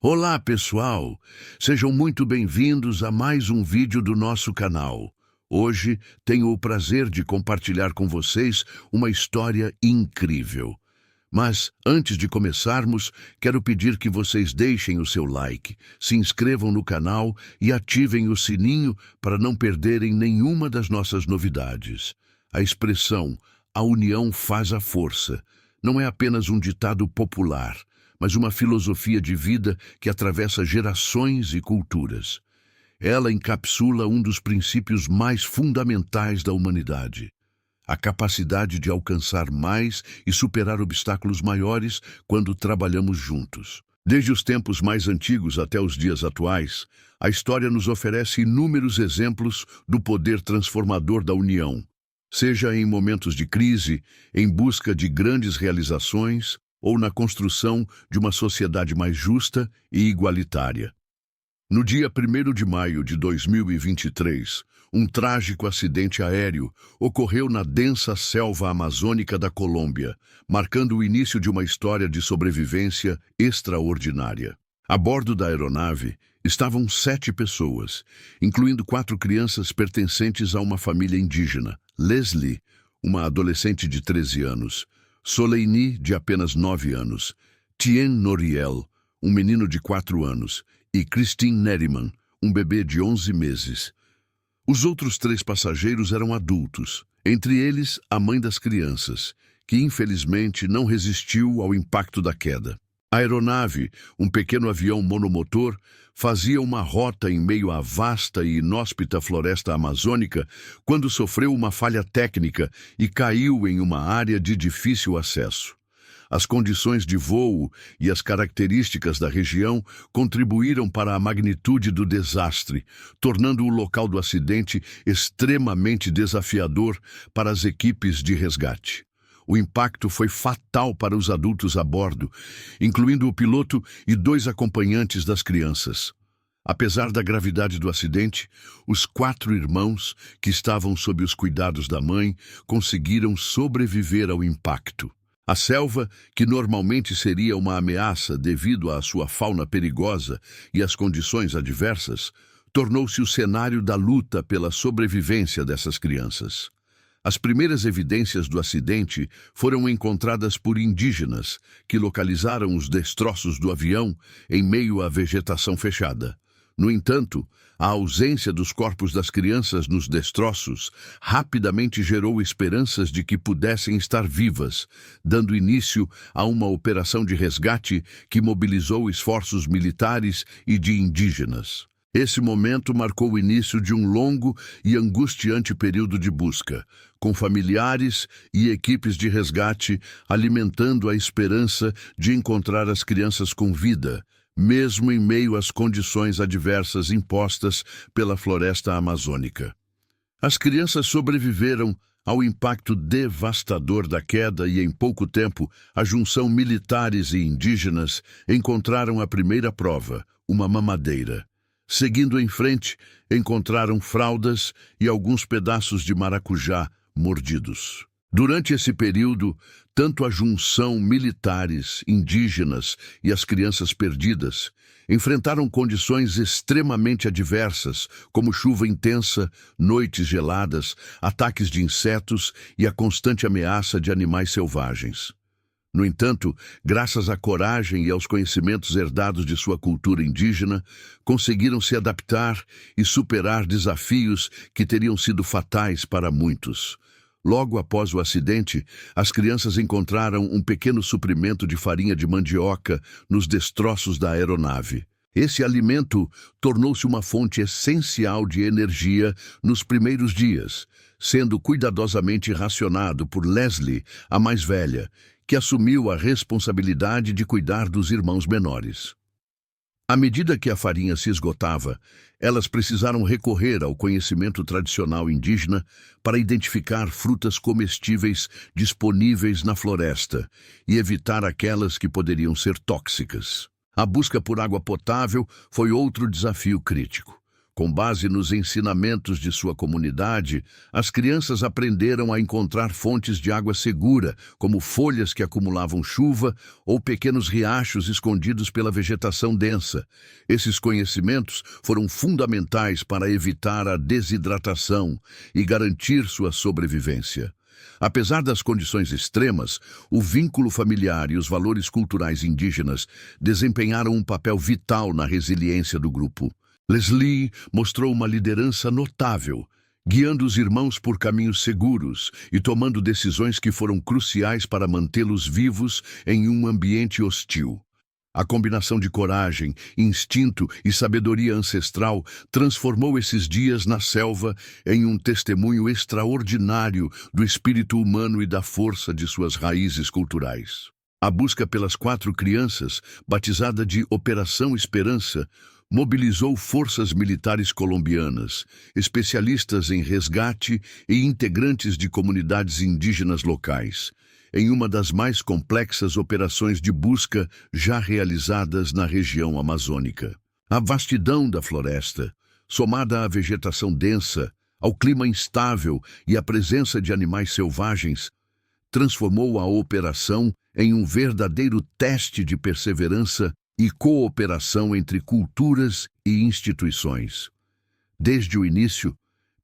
Olá, pessoal! Sejam muito bem-vindos a mais um vídeo do nosso canal. Hoje tenho o prazer de compartilhar com vocês uma história incrível. Mas, antes de começarmos, quero pedir que vocês deixem o seu like, se inscrevam no canal e ativem o sininho para não perderem nenhuma das nossas novidades. A expressão "a união faz a força" não é apenas um ditado popular, mas uma filosofia de vida que atravessa gerações e culturas. Ela encapsula um dos princípios mais fundamentais da humanidade: a capacidade de alcançar mais e superar obstáculos maiores quando trabalhamos juntos. Desde os tempos mais antigos até os dias atuais, a história nos oferece inúmeros exemplos do poder transformador da união, seja em momentos de crise, em busca de grandes realizações, ou na construção de uma sociedade mais justa e igualitária. No dia 1º de maio de 2023, um trágico acidente aéreo ocorreu na densa selva amazônica da Colômbia, marcando o início de uma história de sobrevivência extraordinária. A bordo da aeronave estavam 7 pessoas, incluindo 4 crianças pertencentes a uma família indígena: Leslie, uma adolescente de 13 anos, Soleini, de apenas 9 anos, Tien Noriel, um menino de 4 anos, e Christine Neriman, um bebê de 11 meses. Os outros 3 passageiros eram adultos, entre eles a mãe das crianças, que infelizmente não resistiu ao impacto da queda. A aeronave, um pequeno avião monomotor, fazia uma rota em meio à vasta e inóspita floresta amazônica quando sofreu uma falha técnica e caiu em uma área de difícil acesso. As condições de voo e as características da região contribuíram para a magnitude do desastre, tornando o local do acidente extremamente desafiador para as equipes de resgate. O impacto foi fatal para os adultos a bordo, incluindo o piloto e 2 acompanhantes das crianças. Apesar da gravidade do acidente, os 4 irmãos, que estavam sob os cuidados da mãe, conseguiram sobreviver ao impacto. A selva, que normalmente seria uma ameaça devido à sua fauna perigosa e às condições adversas, tornou-se o cenário da luta pela sobrevivência dessas crianças. As primeiras evidências do acidente foram encontradas por indígenas, que localizaram os destroços do avião em meio à vegetação fechada. No entanto, a ausência dos corpos das crianças nos destroços rapidamente gerou esperanças de que pudessem estar vivas, dando início a uma operação de resgate que mobilizou esforços militares e de indígenas. Esse momento marcou o início de um longo e angustiante período de busca, com familiares e equipes de resgate alimentando a esperança de encontrar as crianças com vida, mesmo em meio às condições adversas impostas pela floresta amazônica. As crianças sobreviveram ao impacto devastador da queda e, em pouco tempo, a junção militares e indígenas encontraram a primeira prova, uma mamadeira. Seguindo em frente, encontraram fraldas e alguns pedaços de maracujá mordidos. Durante esse período, tanto a junção militares, indígenas e as crianças perdidas enfrentaram condições extremamente adversas, como chuva intensa, noites geladas, ataques de insetos e a constante ameaça de animais selvagens. No entanto, graças à coragem e aos conhecimentos herdados de sua cultura indígena, conseguiram se adaptar e superar desafios que teriam sido fatais para muitos. Logo após o acidente, as crianças encontraram um pequeno suprimento de farinha de mandioca nos destroços da aeronave. Esse alimento tornou-se uma fonte essencial de energia nos primeiros dias, sendo cuidadosamente racionado por Leslie, a mais velha, que assumiu a responsabilidade de cuidar dos irmãos menores. À medida que a farinha se esgotava, elas precisaram recorrer ao conhecimento tradicional indígena para identificar frutas comestíveis disponíveis na floresta e evitar aquelas que poderiam ser tóxicas. A busca por água potável foi outro desafio crítico. Com base nos ensinamentos de sua comunidade, as crianças aprenderam a encontrar fontes de água segura, como folhas que acumulavam chuva ou pequenos riachos escondidos pela vegetação densa. Esses conhecimentos foram fundamentais para evitar a desidratação e garantir sua sobrevivência. Apesar das condições extremas, o vínculo familiar e os valores culturais indígenas desempenharam um papel vital na resiliência do grupo. Leslie mostrou uma liderança notável, guiando os irmãos por caminhos seguros e tomando decisões que foram cruciais para mantê-los vivos em um ambiente hostil. A combinação de coragem, instinto e sabedoria ancestral transformou esses dias na selva em um testemunho extraordinário do espírito humano e da força de suas raízes culturais. A busca pelas 4 crianças, batizada de Operação Esperança, mobilizou forças militares colombianas, especialistas em resgate e integrantes de comunidades indígenas locais, em uma das mais complexas operações de busca já realizadas na região amazônica. A vastidão da floresta, somada à vegetação densa, ao clima instável e à presença de animais selvagens, transformou a operação em um verdadeiro teste de perseverança e cooperação entre culturas e instituições. Desde o início,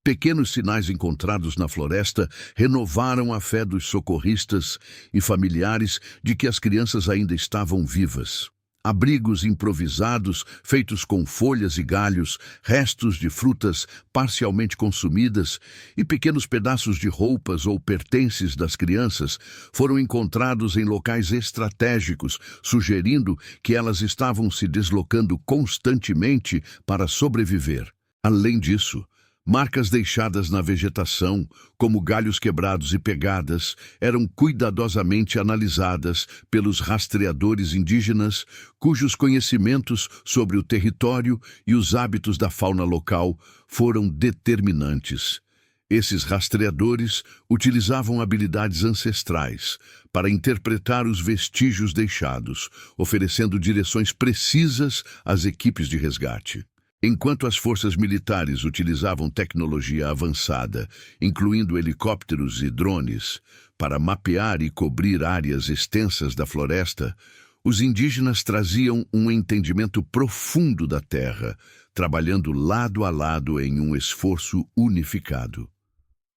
pequenos sinais encontrados na floresta renovaram a fé dos socorristas e familiares de que as crianças ainda estavam vivas. Abrigos improvisados, feitos com folhas e galhos, restos de frutas parcialmente consumidas e pequenos pedaços de roupas ou pertences das crianças foram encontrados em locais estratégicos, sugerindo que elas estavam se deslocando constantemente para sobreviver. Além disso, marcas deixadas na vegetação, como galhos quebrados e pegadas, eram cuidadosamente analisadas pelos rastreadores indígenas, cujos conhecimentos sobre o território e os hábitos da fauna local foram determinantes. Esses rastreadores utilizavam habilidades ancestrais para interpretar os vestígios deixados, oferecendo direções precisas às equipes de resgate. Enquanto as forças militares utilizavam tecnologia avançada, incluindo helicópteros e drones, para mapear e cobrir áreas extensas da floresta, os indígenas traziam um entendimento profundo da terra, trabalhando lado a lado em um esforço unificado.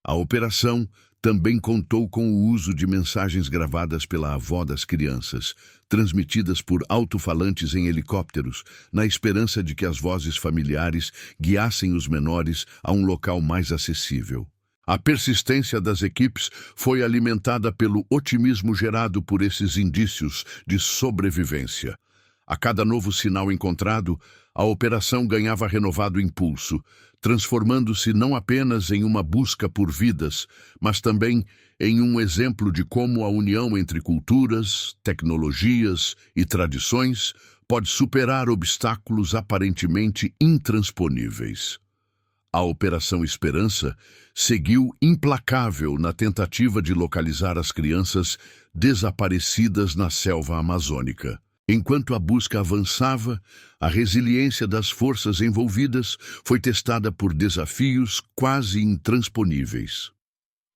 A operação também contou com o uso de mensagens gravadas pela avó das crianças, transmitidas por alto-falantes em helicópteros, na esperança de que as vozes familiares guiassem os menores a um local mais acessível. A persistência das equipes foi alimentada pelo otimismo gerado por esses indícios de sobrevivência. A cada novo sinal encontrado, a operação ganhava renovado impulso, transformando-se não apenas em uma busca por vidas, mas também em um exemplo de como a união entre culturas, tecnologias e tradições pode superar obstáculos aparentemente intransponíveis. A Operação Esperança seguiu implacável na tentativa de localizar as crianças desaparecidas na selva amazônica. Enquanto a busca avançava, a resiliência das forças envolvidas foi testada por desafios quase intransponíveis.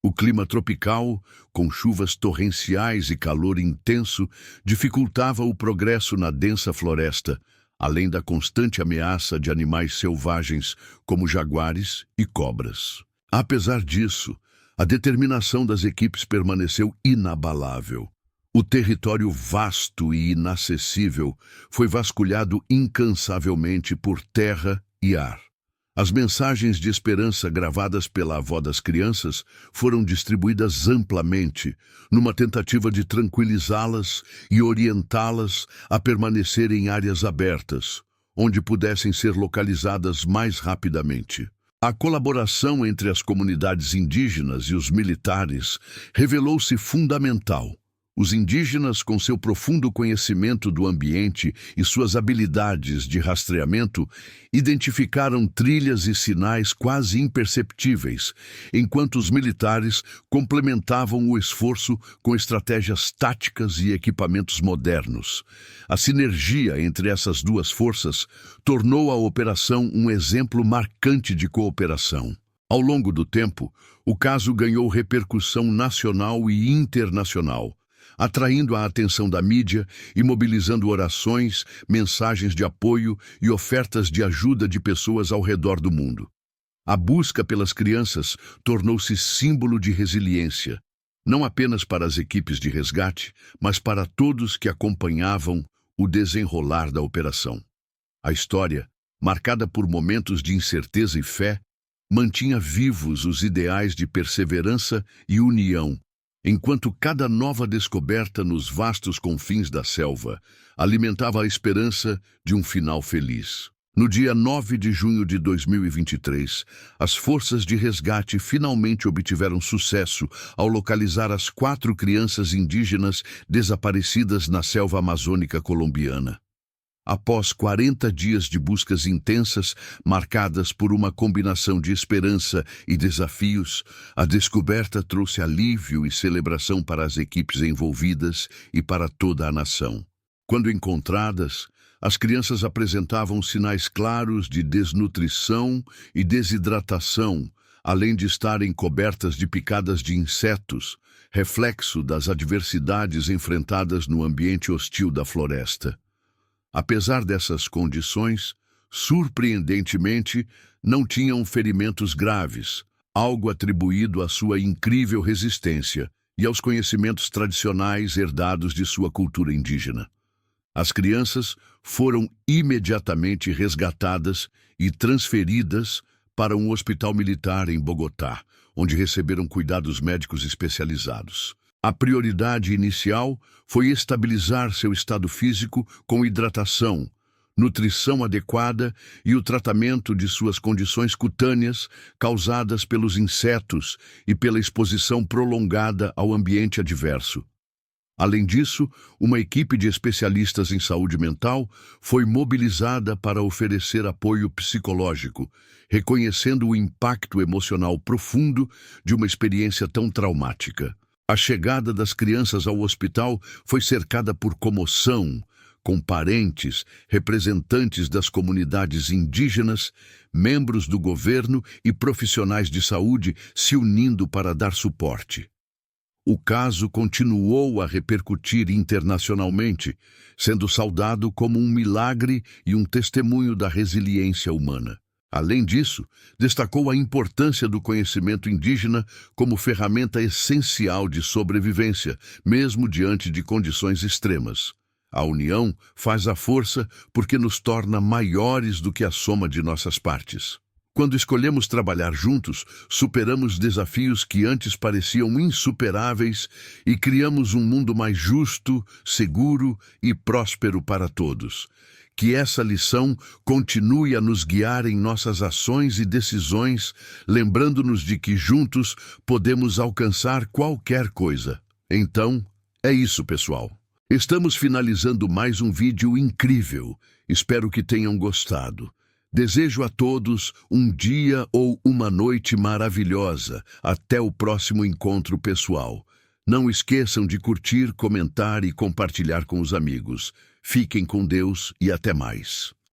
O clima tropical, com chuvas torrenciais e calor intenso, dificultava o progresso na densa floresta, além da constante ameaça de animais selvagens como jaguares e cobras. Apesar disso, a determinação das equipes permaneceu inabalável. O território vasto e inacessível foi vasculhado incansavelmente por terra e ar. As mensagens de esperança gravadas pela avó das crianças foram distribuídas amplamente, numa tentativa de tranquilizá-las e orientá-las a permanecer em áreas abertas, onde pudessem ser localizadas mais rapidamente. A colaboração entre as comunidades indígenas e os militares revelou-se fundamental. Os indígenas, com seu profundo conhecimento do ambiente e suas habilidades de rastreamento, identificaram trilhas e sinais quase imperceptíveis, enquanto os militares complementavam o esforço com estratégias táticas e equipamentos modernos. A sinergia entre essas duas forças tornou a operação um exemplo marcante de cooperação. Ao longo do tempo, o caso ganhou repercussão nacional e internacional, atraindo a atenção da mídia e mobilizando orações, mensagens de apoio e ofertas de ajuda de pessoas ao redor do mundo. A busca pelas crianças tornou-se símbolo de resiliência, não apenas para as equipes de resgate, mas para todos que acompanhavam o desenrolar da operação. A história, marcada por momentos de incerteza e fé, mantinha vivos os ideais de perseverança e união, enquanto cada nova descoberta nos vastos confins da selva alimentava a esperança de um final feliz. No dia 9 de junho de 2023, as forças de resgate finalmente obtiveram sucesso ao localizar as 4 crianças indígenas desaparecidas na selva amazônica colombiana. Após 40 dias de buscas intensas, marcadas por uma combinação de esperança e desafios, a descoberta trouxe alívio e celebração para as equipes envolvidas e para toda a nação. Quando encontradas, as crianças apresentavam sinais claros de desnutrição e desidratação, além de estarem cobertas de picadas de insetos, reflexo das adversidades enfrentadas no ambiente hostil da floresta. Apesar dessas condições, surpreendentemente, não tinham ferimentos graves, algo atribuído à sua incrível resistência e aos conhecimentos tradicionais herdados de sua cultura indígena. As crianças foram imediatamente resgatadas e transferidas para um hospital militar em Bogotá, onde receberam cuidados médicos especializados. A prioridade inicial foi estabilizar seu estado físico com hidratação, nutrição adequada e o tratamento de suas condições cutâneas causadas pelos insetos e pela exposição prolongada ao ambiente adverso. Além disso, uma equipe de especialistas em saúde mental foi mobilizada para oferecer apoio psicológico, reconhecendo o impacto emocional profundo de uma experiência tão traumática. A chegada das crianças ao hospital foi cercada por comoção, com parentes, representantes das comunidades indígenas, membros do governo e profissionais de saúde se unindo para dar suporte. O caso continuou a repercutir internacionalmente, sendo saudado como um milagre e um testemunho da resiliência humana. Além disso, destacou a importância do conhecimento indígena como ferramenta essencial de sobrevivência, mesmo diante de condições extremas. A união faz a força porque nos torna maiores do que a soma de nossas partes. Quando escolhemos trabalhar juntos, superamos desafios que antes pareciam insuperáveis e criamos um mundo mais justo, seguro e próspero para todos. Que essa lição continue a nos guiar em nossas ações e decisões, lembrando-nos de que juntos podemos alcançar qualquer coisa. Então, é isso, pessoal. Estamos finalizando mais um vídeo incrível. Espero que tenham gostado. Desejo a todos um dia ou uma noite maravilhosa. Até o próximo encontro pessoal. Não esqueçam de curtir, comentar e compartilhar com os amigos. Fiquem com Deus e até mais.